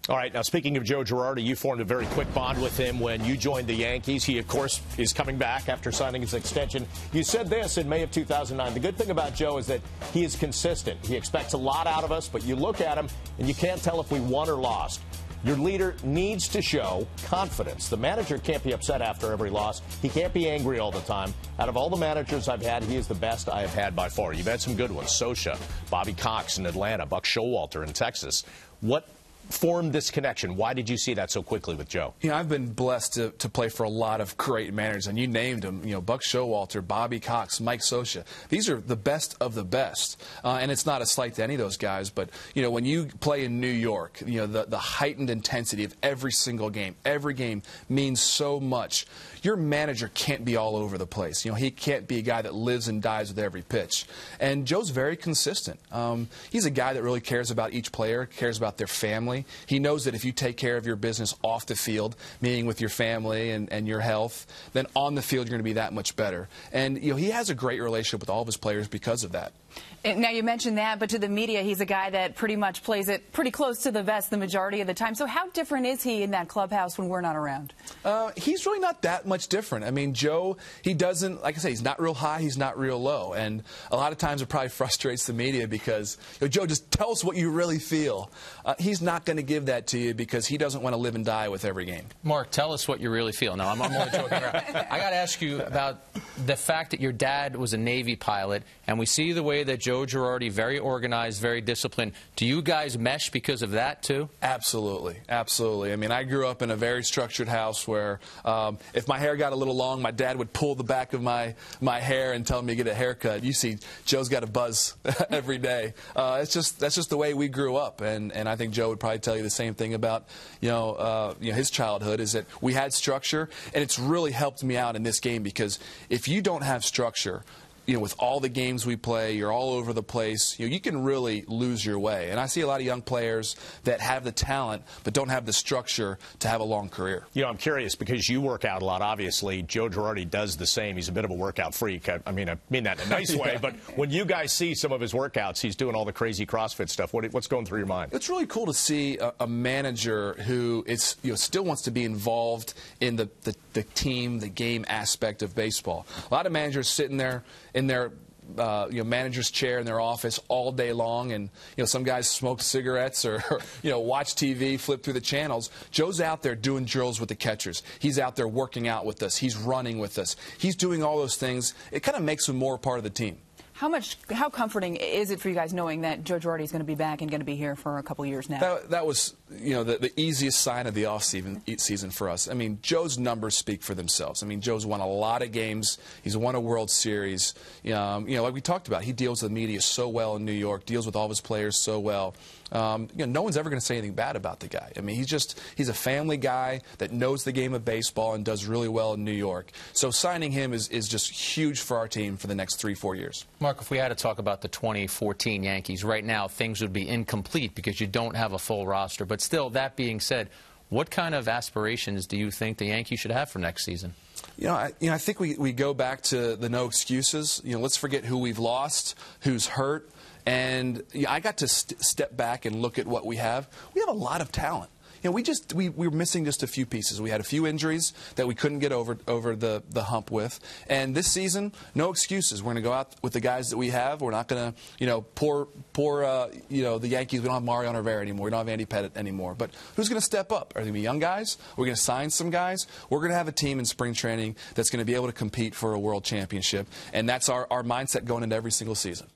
All right, now speaking of Joe Girardi, you formed a very quick bond with him when you joined the Yankees. He, of course, is coming back after signing his extension. You said this in May of 2009. The good thing about Joe is that he is consistent. He expects a lot out of us, but you look at him and you can't tell if we won or lost. Your leader needs to show confidence. The manager can't be upset after every loss. He can't be angry all the time. Out of all the managers I've had, he is the best I have had by far. You've had some good ones. Scioscia, Bobby Cox in Atlanta, Buck Showalter in Texas. What formed this connection? Why did you see that so quickly with Joe? You know, I've been blessed to play for a lot of great managers, and you named them. You know, Buck Showalter, Bobby Cox, Mike Scioscia. These are the best of the best, and it's not a slight to any of those guys. But you know, when you play in New York, you know the heightened intensity of every single game. Every game means so much. Your manager can't be all over the place. You know, he can't be a guy that lives and dies with every pitch. And Joe's very consistent. He's a guy that really cares about each player, cares about their family. He knows that if you take care of your business off the field, meaning with your family and your health, then on the field you're going to be that much better. And you know, he has a great relationship with all of his players because of that. Now, you mentioned that, but to the media, he's a guy that pretty much plays it pretty close to the vest the majority of the time. So how different is he in that clubhouse when we're not around? He's really not that much different. I mean, Joe, he doesn't, like I say, he's not real high, he's not real low. And a lot of times it probably frustrates the media because, you know, Joe, just tell us what you really feel. He's not going to give that to you because he doesn't want to live and die with every game. Mark, tell us what you really feel. No, I'm only joking around. I got to ask you about the fact that your dad was a Navy pilot, and we see the way that Joe Girardi, very organized, very disciplined. Do you guys mesh because of that, too? Absolutely. Absolutely. I mean, I grew up in a very structured house where if my hair got a little long, my dad would pull the back of my hair and tell me to get a haircut. You see, Joe's got a buzz every day. That's just the way we grew up, and I think Joe would probably tell you the same thing about his childhood, is that we had structure, and it's really helped me out in this game because if you don't have structure, you know, with all the games we play, you're all over the place, you know, you can really lose your way. And I see a lot of young players that have the talent but don't have the structure to have a long career. You know, I'm curious because you work out a lot, obviously. Joe Girardi does the same. He a bit of a workout freak. I mean that in a nice way. But when you guys see some of his workouts, he's doing all the crazy CrossFit stuff. What's going through your mind? It's really cool to see a manager who is, you know, still wants to be involved in the team, the game aspect of baseball. A lot of managers sitting there in their manager's chair in their office all day long, and some guys smoke cigarettes or watch TV, flip through the channels. Joe's out there doing drills with the catchers. He's out there working out with us. He's running with us. He's doing all those things. It kind of makes him more part of the team. How comforting is it for you guys knowing that Joe Girardi is going to be back and going to be here for a couple years now? That was the easiest sign of the off-season for us. I mean, Joe's numbers speak for themselves. I mean, Joe's won a lot of games. He's won a World Series. Like we talked about, he deals with the media so well in New York, deals with all of his players so well. No one's ever going to say anything bad about the guy. I mean, he's a family guy that knows the game of baseball and does really well in New York. So signing him is just huge for our team for the next 3-4 years. Mark, if we had to talk about the 2014 Yankees, right now things would be incomplete because you don't have a full roster. But still, that being said, what kind of aspirations do you think the Yankees should have for next season? I think we go back to the no excuses. Let's forget who we've lost, who's hurt. And I got to step back and look at what we have. We have a lot of talent. We were missing just a few pieces. We had a few injuries that we couldn't get over the hump with. And this season, no excuses. We're going to go out with the guys that we have. We're not going to, pour the Yankees. We don't have Mariano Rivera anymore. We don't have Andy Pettitte anymore. But who's going to step up? Are there going to be young guys? We're going to sign some guys. We're going to have a team in spring training that's going to be able to compete for a world championship. And that's our mindset going into every single season.